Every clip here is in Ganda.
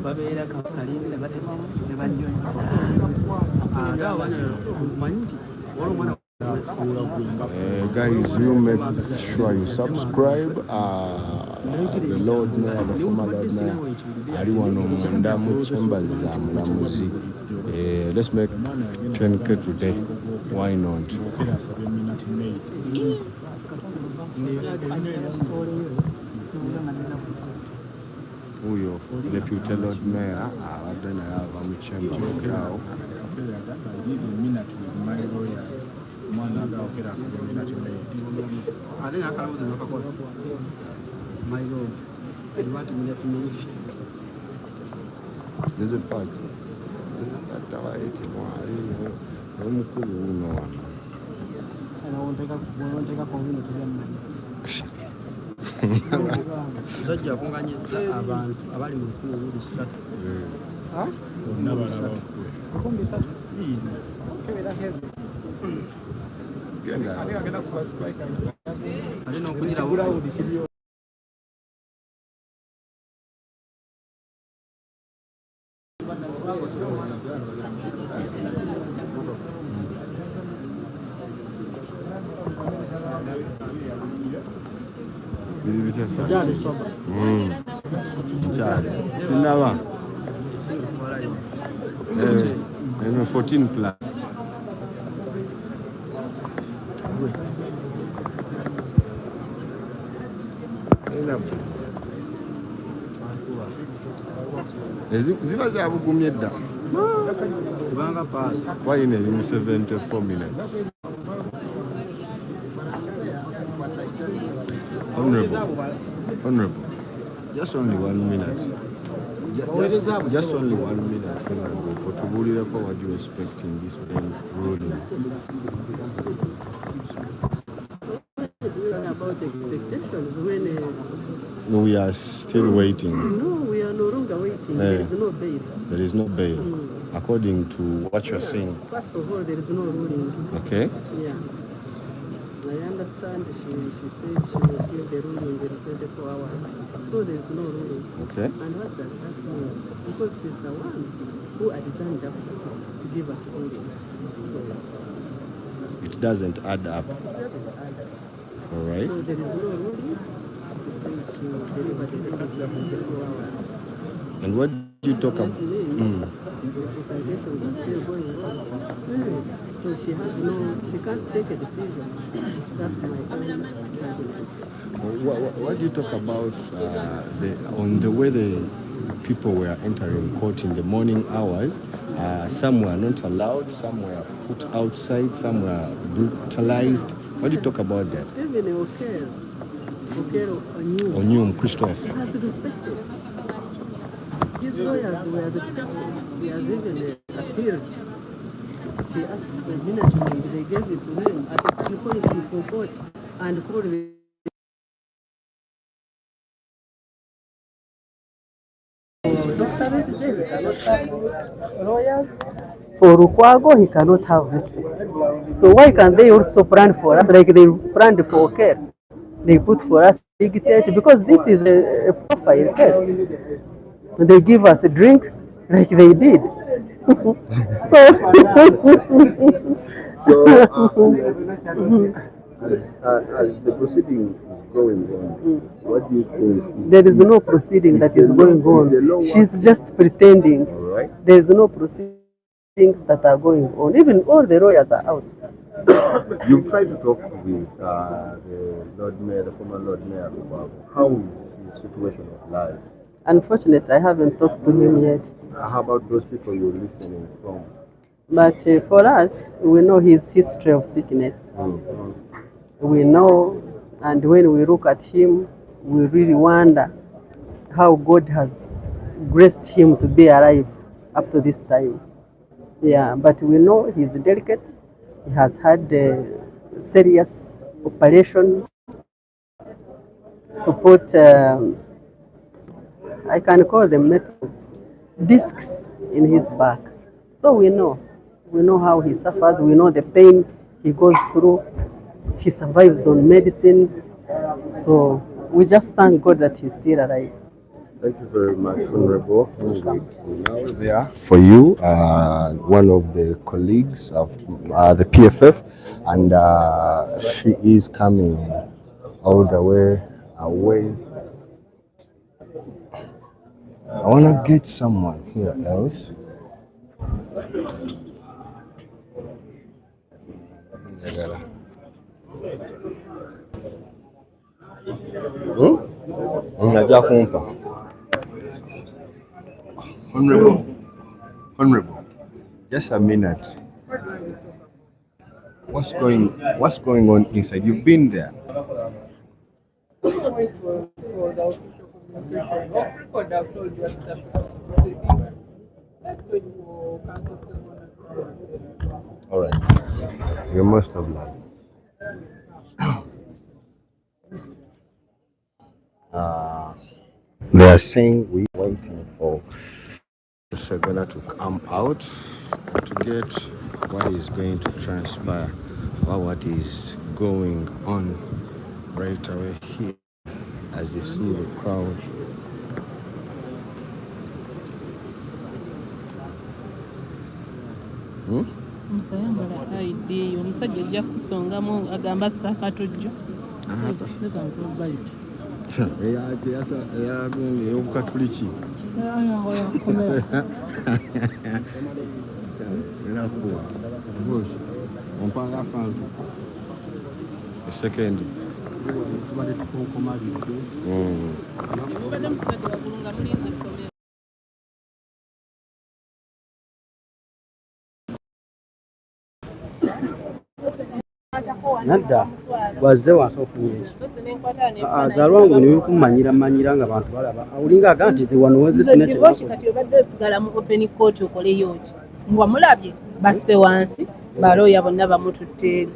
babeera kalinde batemamu ne bannyonnyola ate abana omanyi nti wali omwana. Guys, you make sure you subscribe. The Lord Mayor, the former Lord Mayor, let's make 10K today. Why not? Uyo Deputy Lord Mayor abadde ava mu chamber mukaawo. My Lord, I want to meet me. This is fact. This is that omukulu uno wano. Musajja akunganyiza abantu abali mu 103. Sinaba 14 plus. Ziba zabugumye dda kubanga pass wayina in 74 minutes. Honorable, just only 1 minute. Just only 1 minute. What you expecting this bank ruling? About expectations when we are still waiting. No, we are no longer waiting. There is no bail. There is no bail. According to what you're saying. First of all, there is no ruling. Okay. Yeah. I understand she said she will give the ruling in 24 hours. So there is no ruling. Okay. And what does that mean? Because she's the one who adjourned up to give us ruling. So it doesn't add up. It doesn't add up. All right. So there is no ruling. She said she will deliver the ruling in 24 hours. And what do you talk about? The investigations are still going on. So she can't take a decision. That's my own argument. What do you talk about on the way the people were entering court in the morning hours? Some were not allowed, some were put outside, some were brutalized. What do you talk about that? Even Onyum Christophe. He has respected. His lawyers were respected. He has even appealed. They asked for management, they gave it to him. At the point he forgot and called the Dr. SJ, he cannot have lawyers. For Lukwago, he cannot have respect. So why can they also plan for us like they planned for care? They put for us dictate because this is a profile case. They give us drinks like they did. As the proceeding is going on, what do you think? There is no proceeding that is going on. She's just pretending. Right. There is no proceedings that are going on. Even all the lawyers are out. You've tried to talk with the Lord Mayor, the former Lord Mayor Lukwago. How is his situation of life? Unfortunately, I haven't talked to him yet. How about those people you're listening from? But for us, we know his history of sickness. We know, and when we look at him, we really wonder how God has graced him to be alive up to this time. Yeah, but we know he's delicate. He has had serious operations to put, I can call them metals, discs in his back. So we know how he suffers. We know the pain he goes through. He survives on medicines. So we just thank God that he's still alive. Thank you very much, Honorable. Now there for you, one of the colleagues of the PFF, and she is coming all the way away. I want to get someone here else. Najja kumpa. Honorable, just a minute. What's going on inside? You've been there. Wait for the official communication. Off record, I've told you what's happening. Let's wait for council to. All right. You're most obliged. They are saying we're waiting for Segona to come out to get what is going to transpire or what is going on right away here as you see the crowd. Musayambala ID eyo omusajja ajja kusongamu agamba saakatujjo ey'obukatuliki erakuwa ompanga akantu esekendi mubadde musigadde waggulu nga mulinze kutomera. Nadda wazze wansi ofunye azalwangu ne bikumanyira nga bantu balaba awulinga aga nti wano weze sinetiboshi kati obadde osigala mu open court okoleyo ki mulabye basse wansi balooya bonna bamututte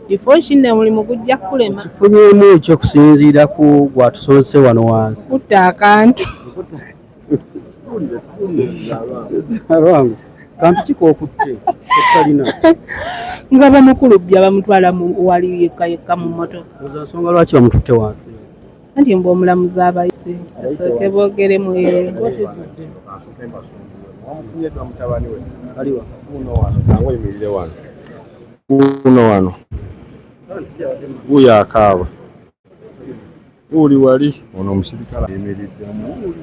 difoshi ne mulimu gujja kulema kifunyemu ekyo kusinziira ku gwatusonse wano wansi kutta akantu azalwangu kantu kikookutte otalina nga bamukulubbya bamutwala wali yekka mu mmotoka oza nsonga lwaki bamututte wansi anti mbu omulamuzi abayise asooke boogeremu wamufunyeddwa mutabani we aliwa nange oyimirire wano uno wuyo akaaba uli wali ono omusirikale ayimiriddemu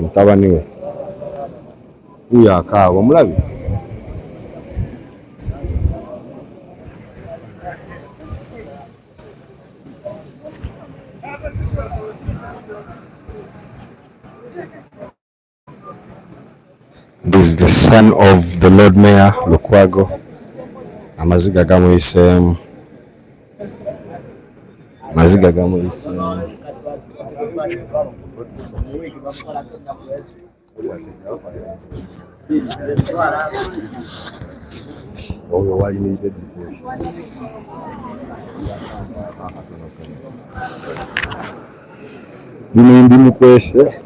mutabani we wuyo akaaba omulabye This is the son of the Lord Mayor Lukwago. Amaziga gamuyiseemu. Amaziga gamuyiseemu. Oyo wayimiridde ddiposhi. Bino mbimukwese.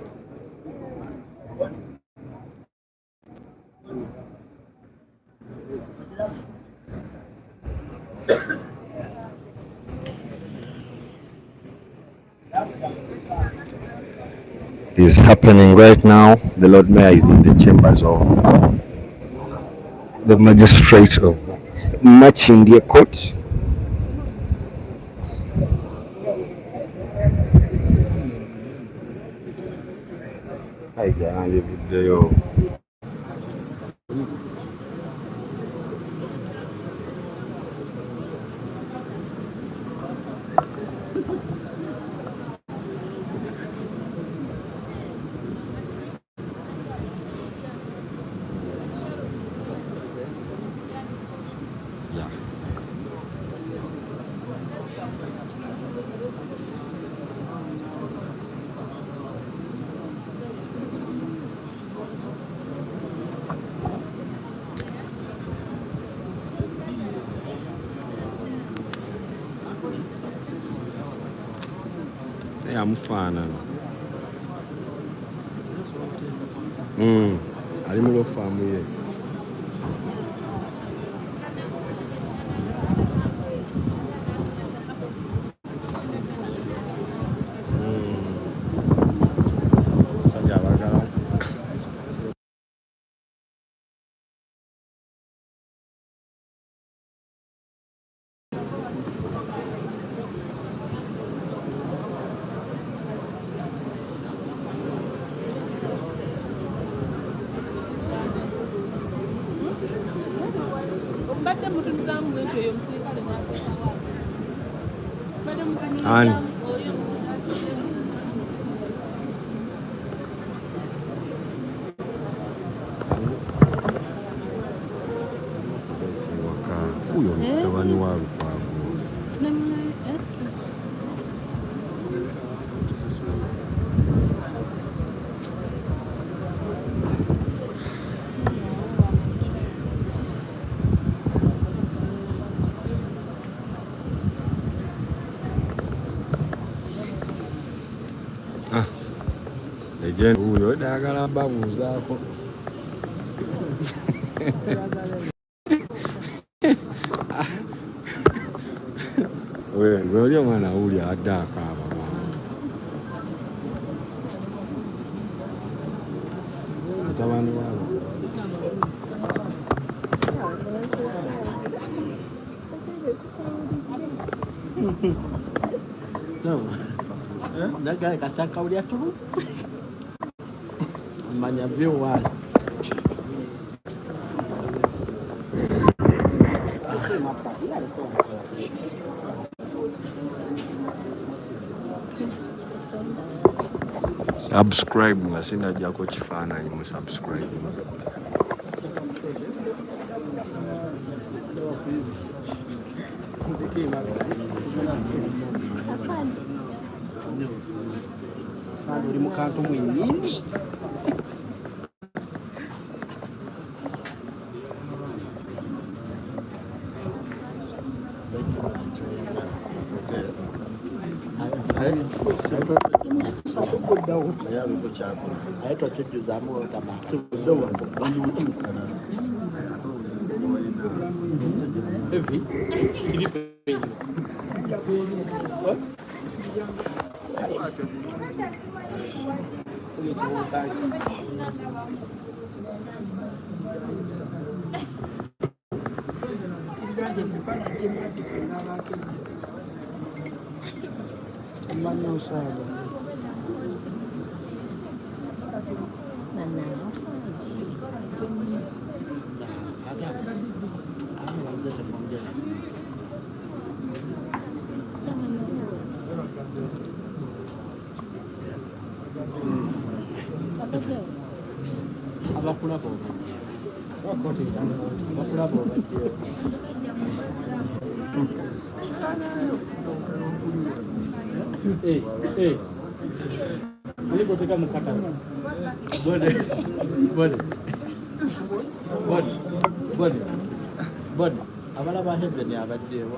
It is happening right now. The Lord Mayor is in the chambers of the magistrate of Machindia Court. Amufaanana ali mu lofaamu ye huyo mtawani wa Lukwago. Legend huyo dagala babuzaako. Wewe mwana uli adaka baba. Mtawani wao. So, daga kasaka uli atu. Manya viewers. Subscribe nga sina jako kifaananyi mu subscribe. Uri mu kantu mwinini. Aitwa kitu za moyo kama ndoa hivi abakula bo abakula bo niko teka mkata bode abala bahebye ni abaddewo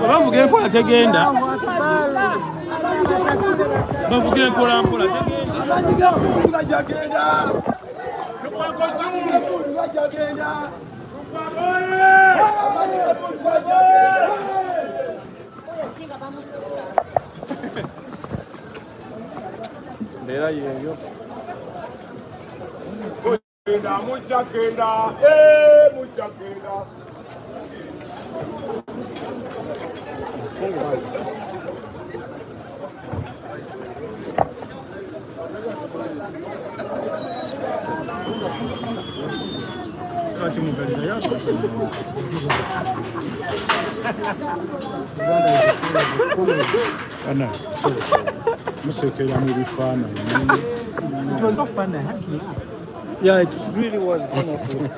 bavuge mpola tegenda bavuge mpola tegenda ndera yeyo mujagenda It was so funny. I had to laugh. Yeah, it really was honestly.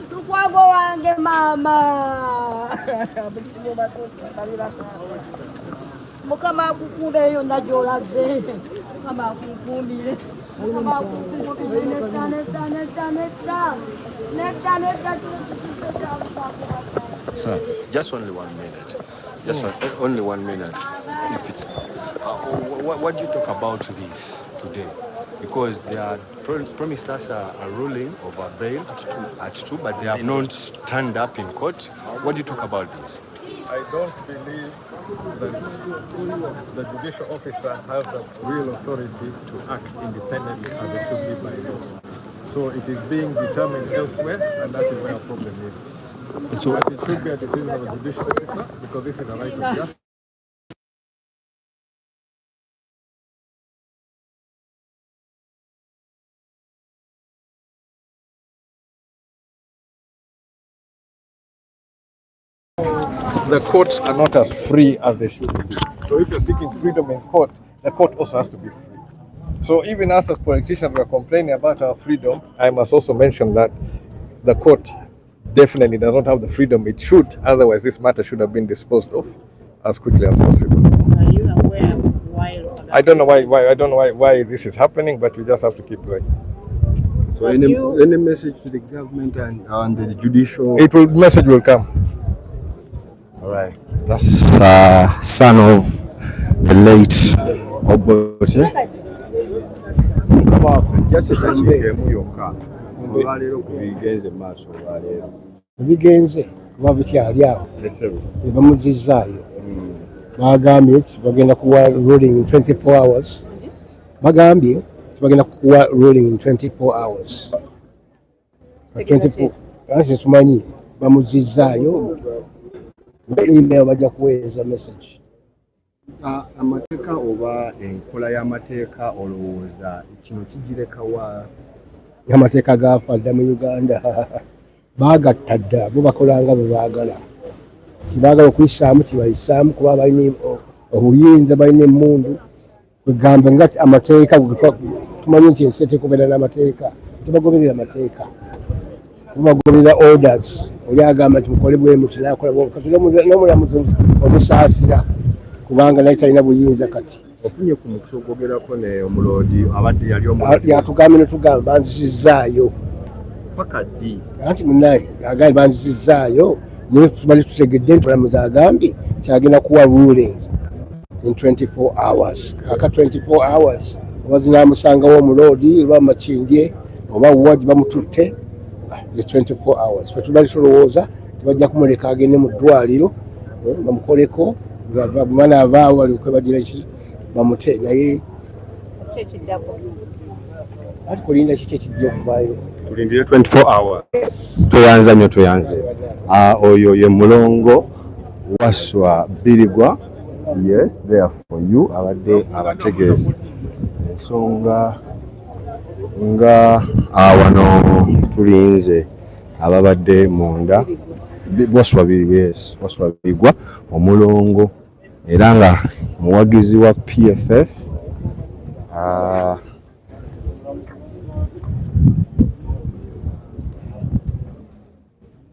Lukwago wange mama. Mukama akukume yo najolaze. Mukama akukumire. Mukama akukumire netta. Sir, just only 1 minute. Only 1 minute. If it's, what do you talk about this today? Because they are promised us a ruling over bail at 2, but they have not turned up in court. What do you talk about this? I don't believe that the judicial officer has the real authority to act independently as it should be by law. So it is being determined elsewhere, and that is where our problem is. So but it should be a decision of a judicial officer, because this is a right of justice. The courts are not as free as they should be. So if you're seeking freedom in court, the court also has to be free. So even us as politicians, we are complaining about our freedom. I must also mention that the court definitely does not have the freedom it should. Otherwise, this matter should have been disposed of as quickly as possible. So are you aware why? I don't know why this is happening, but we just have to keep going. So any message to the government and the judicial? Message will come. All right. That's son of the late Obote. Ebigenze kuba bikyali awo bamuzizaayo bagambye nti bagenda kuwa ruling in 24 hours bagambye bagenda kuwa ruling in 24 hours 24 asi tumanyi bamuzizaayo email bajja kuweereza message. Amateeka oba enkola y'amateeka olowooza kino kigirekawa? Amateeka gaafa dda mu Uganda baagatta dda bo bakolanga bwe baagala kibaagala okuyisaamu kibayisaamu kuba balina obuyinza balina emmundu kwegambe nga amateeka tumanyi nti ensi tekubeera n'amateeka tebagoberera amateeka tubagoberera orders oli agamba nti mukole bwe muti nakola n'omulamuzi omusaasira kubanga naye talina buyinza kati ofunye ku mukisa ogwogerako ne omuloodi abadde yali yatugambe netugamba banzisizaayo paka ddi anti munaye agambye banzisizaayo naye tubali tutegedde nti omulamuzi agambye kyagenda kuwa rulings in 24 hours kaka 24 hours oba zinaamusangawo omuloodi oba makinge oba waji bamututte 24 hours fe tubali tulowooza tebajja kumuleka agende mu ddwaliro bamukoleko mwana avaawo balioke bagira ki bamute naye ati kulinda kiki ekijja okuvaayo tulindire 24 hours. Tweyanza nnyo tweyanze. Oyo ye mulongo Waswa Birigwa. Yes, there for you. Abadde abategeeza ensonga nga wano tulinze ababadde munda Waswa Birigwa. Yes, Waswa Birigwa omulongo era nga muwagizi wa PFF.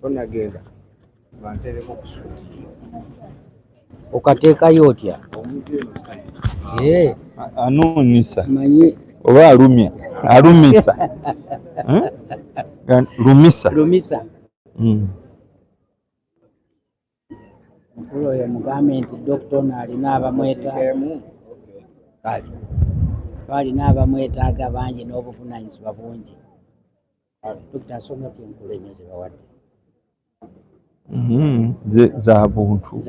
Tonagenda bantereko kusuti okateekayo otya anonisa manyi oba alumisa lumisa mukulu oyo mugambe nti dokita ono alina abamwetaaga kale balina abamwetaaga bangi n'obuvunanyizibwa bungi dokita asomye ti enkulu ennyo zebawadde za buntu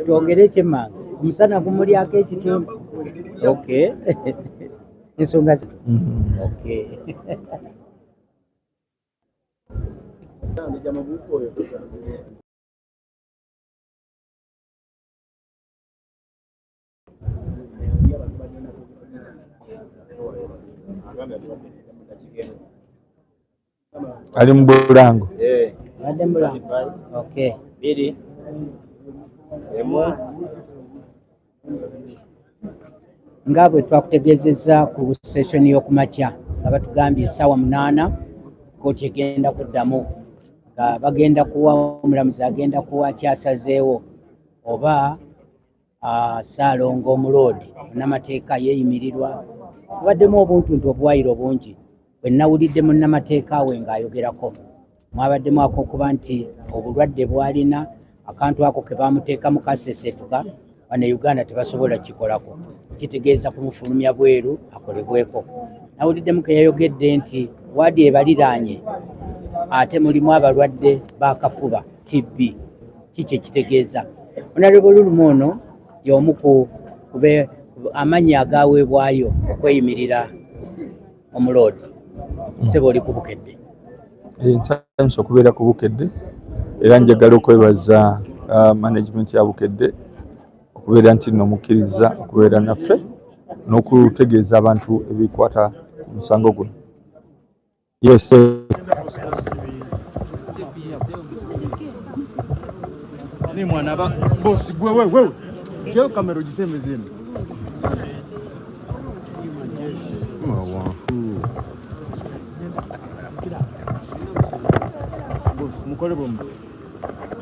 twogere ekyemmanga omusana gumulyako ekitundu okay ensonga okay ali mu Bulango. Badde mu Bulango. Okay. Biri. Nga bwe twakutegeezezza ku session y'okumakya nga batugambye essaawa 8 kkooti egenda kuddamu nga bagenda kuwa omulamuzi agenda kuwa kyasazeewo oba Ssaalongo Omuloodi munnamateeka yeeyimirirwa. Kubaddemu obuntuntu obuwayiro bungi bwe nnawulidde munnamateeka we ng'ayogerako mwabaddemu akokuba nti obulwadde bw'alina akantu ako ke baamuteeka mu kasesetuka bano Uganda tebasobola kikolako kitegeeza kumufulumya bweru akolebweko. Nawuliddemu ke yayogedde nti waadi ebaliraanye ate mulimu abalwadde b'akafuba TB kiki ekitegeeza. Honorable Lulumu ono y'omu ku amannya agaaweebwayo okweyimirira Omuloodi. Ssebo oli ku Bukedde. Nsanyusa okubeera ku Bukedde era njagala okwebaza management ya Bukedde okubeera nti n'omukkiriza okubeera naffe n'okutegeeza abantu ebikwata ku musango guno. Yes. Ni mwana ba bosi wewe kyo kamera ugisemezeni bosi mukole bombi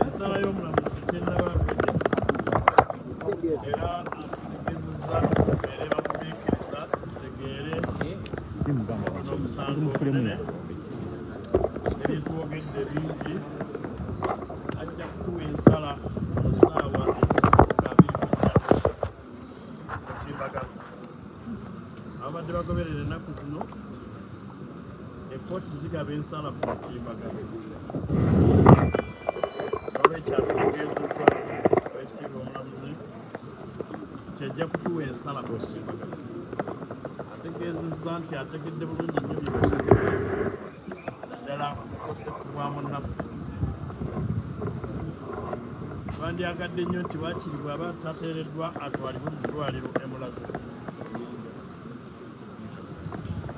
ensala y'omulamuzi tenaba era ategeezezza era bakubiikiriza tegeere n'omusango munene ebitwogedde bingi ajja kutuwa ensala mu ssaawa ezimbagano abadde bagoberera ennaku zino ekkooti zigaba ensala ku mutimbagano olwekyo ategeezezza ekitiibwa omulamuzi kyajja kutuwa ensala ku mutimbagano ategeezezza nti ategedde bulungi nnyo byebasatu naddala okosefubwamu naffe bandyagadde nnyo nti waakiri bw'aba tateereddwa atwalibwe mu ddwaliro emulago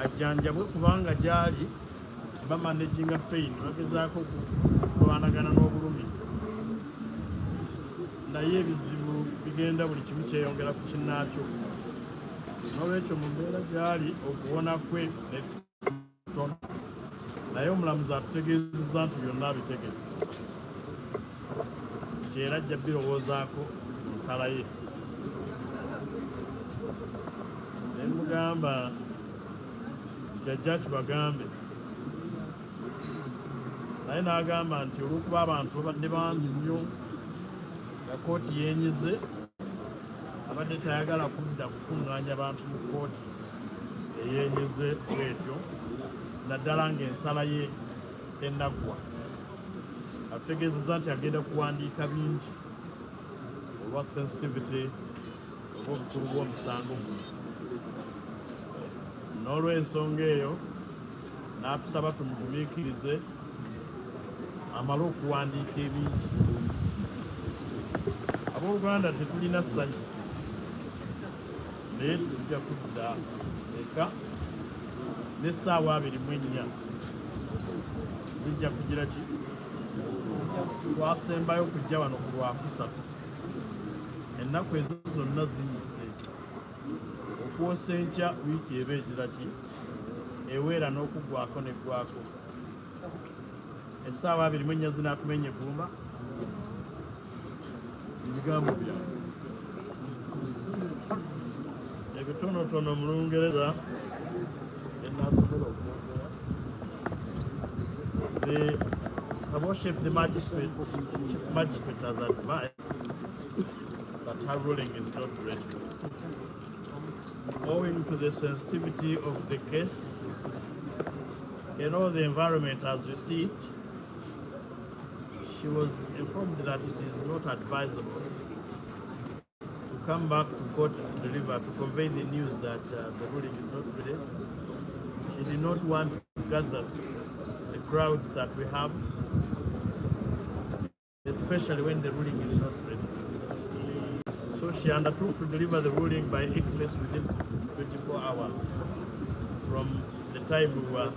ajjanjabwe kubanga gyali bamanaginga pain bagezaako kulwanagana n'obulumi naye ebizibu bigenda buli kimu kyeyongera ku kinnaakyo n'olwekyo mu mbeera gyali okuwona kwe netono naye omulamuzi atutegeezezza nti byonna abitegeke kyera ajja birowoozaako ensala ye ne mugamba kyajja kibagambe naye n'agamba nti olw'okuba abantu babadde bangi nnyo nga kkooti yeenyize abadde tayagala kudda kukuŋŋaanya bantu mu kkooti eyeenyize bwetyo naddala ng'ensala ye tennaggwa atutegeezezza nti agenda kuwandiika bingi olwa sensitivity olw'obukulu bw'omusango guno n'olw'ensonga eyo n'atusaba tumugumiikirize amale okuwandiika ebingi abooluganda tetulina ssanyu naye tujja kudda eka n'essaawa 24 zijja kugira ki twasembayo kujja wano ku Lwakusatu ennaku ezo zonna ziyise okwosa enkya wiiki eba egira ki eweera n'okugwako neggwako essaawa 24 zinaatumenya eggumba ebigambo byange ebitonotono mu Lungereza enaasobola okwogera Her Worship the Magistrate, Chief Magistrate has advised that her ruling is not ready. Owing to the sensitivity of the case, the environment as you see it, she was informed that it is not advisable to come back to court to deliver, to convey the news that the ruling is not ready. She did not want to gather the crowds that we have, especially when the ruling is not ready. So she undertook to deliver the ruling by Equiness within 24 hours from the time we were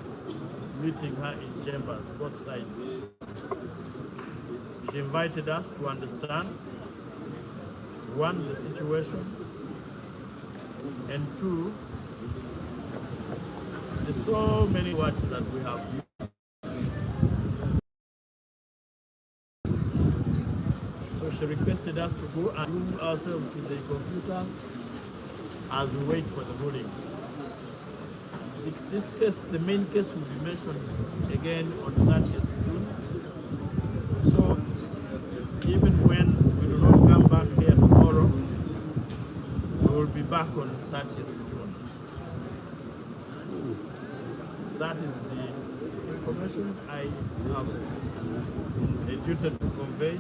meeting her in chambers, both sides. She invited us to understand, one, the situation, and two, the so many words that we have used. So she requested us to go and move ourselves to the computers as we wait for the ruling. This case, the main case, will be mentioned again on 30th June. So even when we do not come back here tomorrow, we will be back on 30th June. That is the information I have a duty to convey.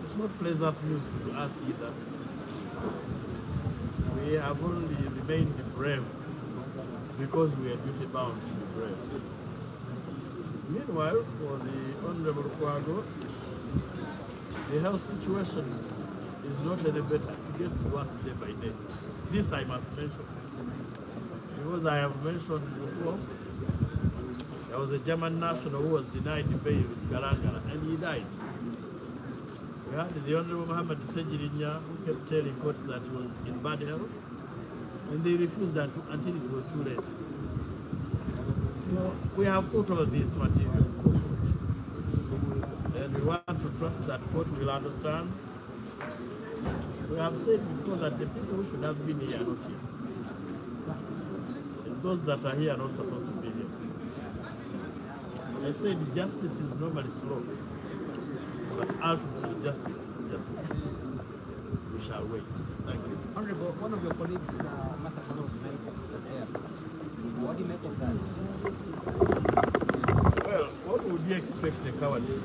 It's not pleasant news to us either. We have only remained brave because we are duty bound to be brave. Meanwhile, for the Honorable Lukwago, the health situation is not any better. It gets worse day by day. This I must mention, because I have mentioned before, there was a German national who was denied bail in Garangara and he died. We had the Honorable Muhammad Sejirinya who kept telling courts that he was in bad health, and they refused that until it was too late. So we have put all this material forward, and we want to trust that court will understand. We have said before that the people who should have been here are not here, and those that are here are not supposed to be here. I said justice is normally slow, but ultimately justice is justice. We shall wait. Thank you. Honorable, one of your colleagues, what do you make of that? Well, what would you expect a coward to do?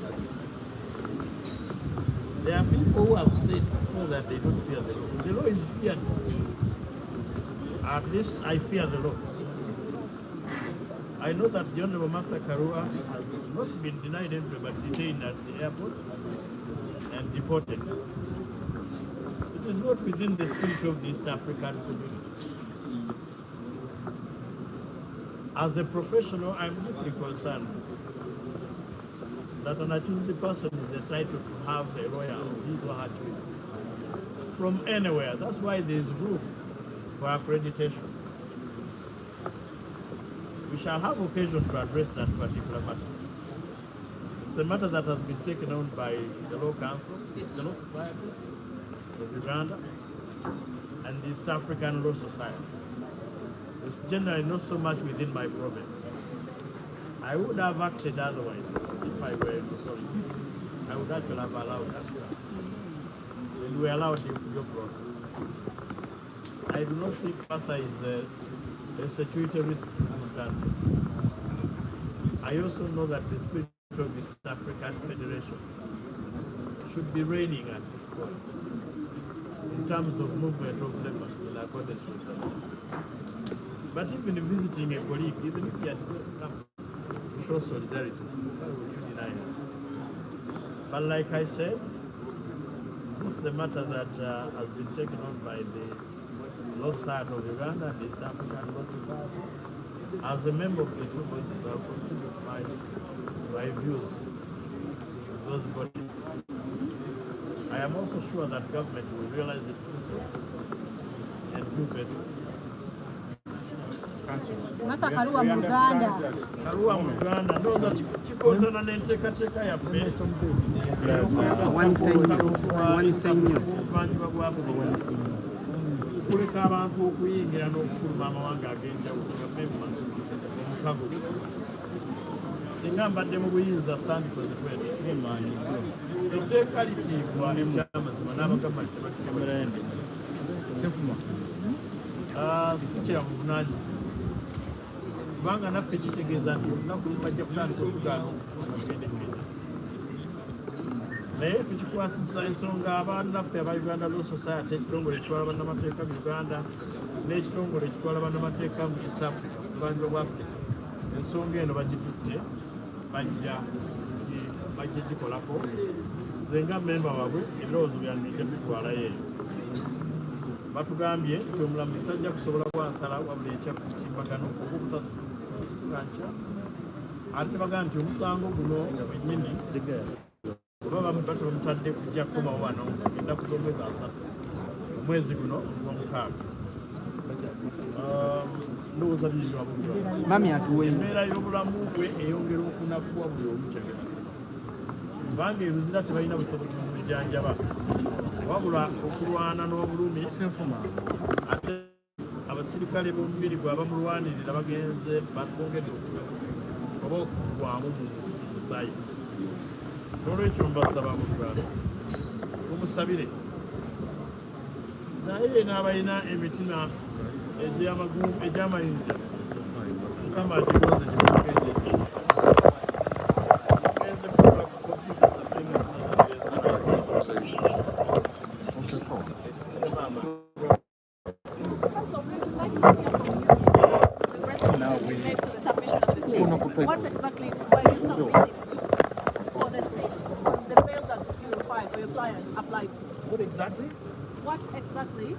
There are people who have said before that they don't fear the law. The law is feared. At least I fear the law. I know that the Honorable Martha Karua has not been denied entry but detained at the airport and deported. It is not within the spirit of the East African community. As a professional, I'm deeply concerned that an accused person is entitled to have a lawyer of his or her choice from anywhere. That's why there is room for accreditation. We shall have occasion to address that particular matter. It's a matter that has been taken on by the Law Council, the Law Society of Uganda, and the East African Law Society. It's generally not so much within my province. I would have acted otherwise if I were in authority. I would actually have allowed that. And we allowed the process. I do not think Martha is a security risk in this country. I also know that the spirit of the East African Federation should be reigning at this point in terms of movement of labor in accordance with that. But even visiting a colleague, even if he had just come to show solidarity, why would you deny it? But like I said, this is a matter that has been taken on by the Law Society of Uganda, the East African Law Society. As a member of the two bodies, I will contribute my views to those bodies. I am also sure that government will realize its mistakes and do better. Martha Karua mu Uganda. Karua mu Uganda ndowooza kikontana n'enteekateeka yaffe wanise nnyo obuvanjuba bwa Afrika okuleka abantu okuyingira n'okufuluma amawanga ag'enjawulo nga memba omukago. Singa mbadde mu buyinza sandikoze kwene etteeka litiibwa ekyamazima n'abagamba tebakikyamulaende sefuma sikira muvunaanyizibwa kubanga naffe kitegeeza nti olunaku lubajja kutandika okugaana okufuna obwendekenda naye tukikwasiza ensonga abannaffe aba Uganda Law Society, ekitongole ekitwala bannamateeka mu Uganda n'ekitongole ekitwala bannamateeka mu East Africa, buvanjuba bwa Africa. Ensonga eno bagitutte, bajja gikolako. Nze nga memba waabwe ebirowoozo byange nja bitwalayo eyo. Batugambye nti omulamuzi tajja kusobola kwansala wabula ekya ku kitimbagano obutankya. Ate bagamba nti omusango guno wennyini oba bamutadde kujja kukomawo wano ennaku z'omwezi 3 omwezi guno ogw'omukaaga. Ndowooza embeera y'obulamu bwe eyongera okunafuwa buli omu kyagenda kubanga ebizira tebalina busobozi mu bijanjaba wabula okulwana n'obulumi. Ate abasirikale b'omubiri gwe abamulwanirira bagenze batwongedde oba okugwamu mu musaayi. N'olwekyo mbasaba mu Uganda mumusabire, naye n'abalina emitima egy'amayinja Mukama agigonze gyebagenjedde. What exactly were you submitting for the state, the bail that you required or your client applied? What exactly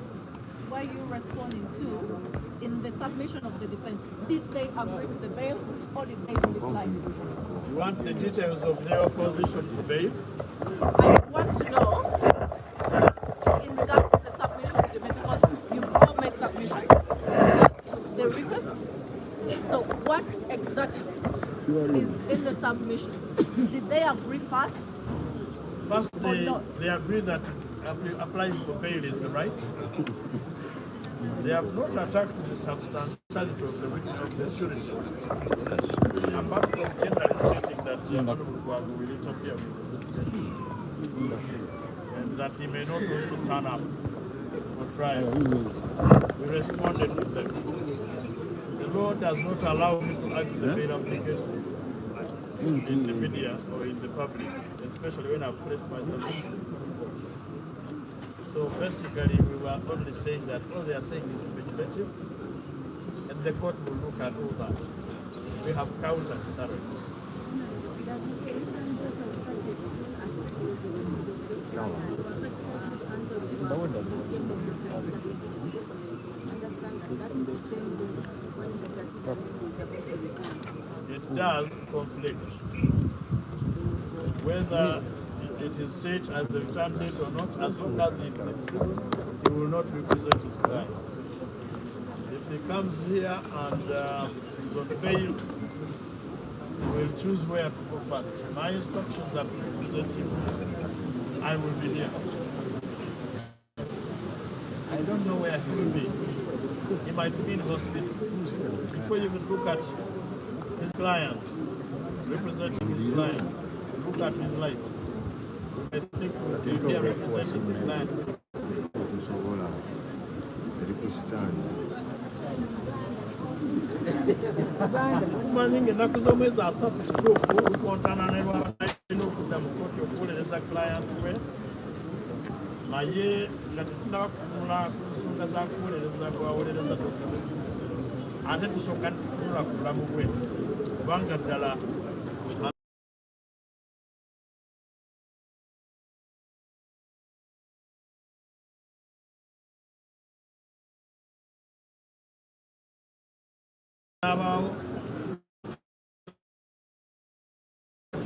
were you responding to in the submission of the defense? Did they agree to the bail or did they decline? You want the details of their opposition to bail? I want to know in regards to the submissions you made, because you all made submissions. The request. So what exactly is in the submission? Did they agree first? First, they agree that applying for bail is a right. They have not attacked the substantiality of the sureties, apart from generally stating that Lukwago will interfere with the investigation and that he may not also turn up for trial. We responded to them. The law does not allow me to argue the bail application in the media or in the public, especially when I've placed my submissions. So basically, we were only saying that all they are saying is speculative, and the court will look at all that. We have counted thoroughly. It does conflict. Whether it is set as the return date or not, as long as he's in prison, he will not represent his client. If he comes here and is on bail, we'll choose where to go first. My instructions are to represent him. I will be here. I don't know where he will be. He might be in hospital. Before you even look at his client, representing his client, look at his life. I think we'll be here representing the client. Kumanyi ennaku z'omwezi 3 kituufu lukontana ne lwalina okudda mu kkooti okuwolereza client we naye nga tetunnaba kutunula ku nsonga za kuwolereza bwawolereza dokamesi ate tusooka tutunula ku bulamu bwe kubanga ddala abaawo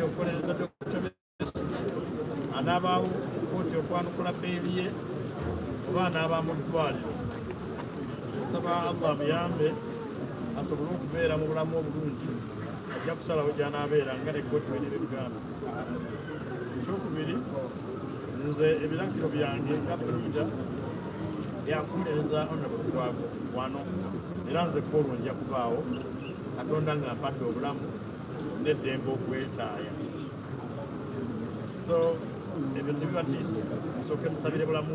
okwolereza dokamesi anaabaawo kkooti okwanukula beeri ye oba anaaba mu ddwaliro. Nsaba Allah amuyambe asobole okubeera mu bulamu obulungi, ajja kusalawo gy'anaabeera nga ne kkooti bwe nebigamba. Ekyokubiri, nze ebiragiro byange nga Pulida byakuweereza Honorable Lukwago wano, era nze Paul nja kubaawo Katonda ng'ampadde obulamu n'eddembe okwetaaya. So ebyo tebibatiisa, musooke musabire bulamu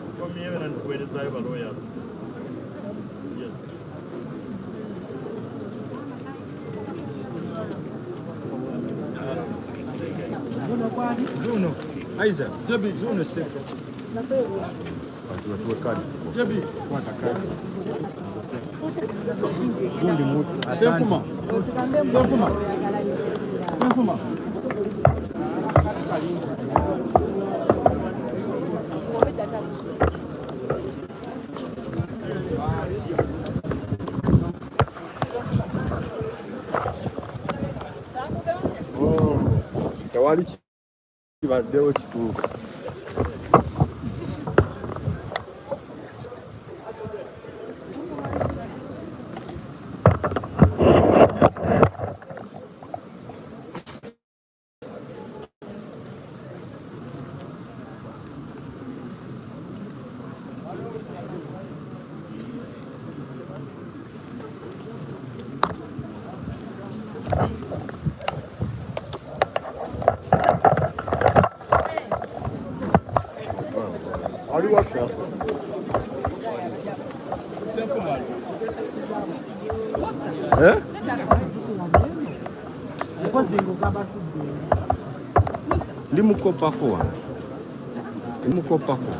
tukomyewo era nituweerezaayo ba lawyers. Yes. Zuno. Aiza. Jabi. Zuno se. Watu kadi. Jabi. Kwata kadi. Bundi mutu. Sefuma. Sefuma. Sefuma. Tewali kibaddewo kituufu. Limukopako.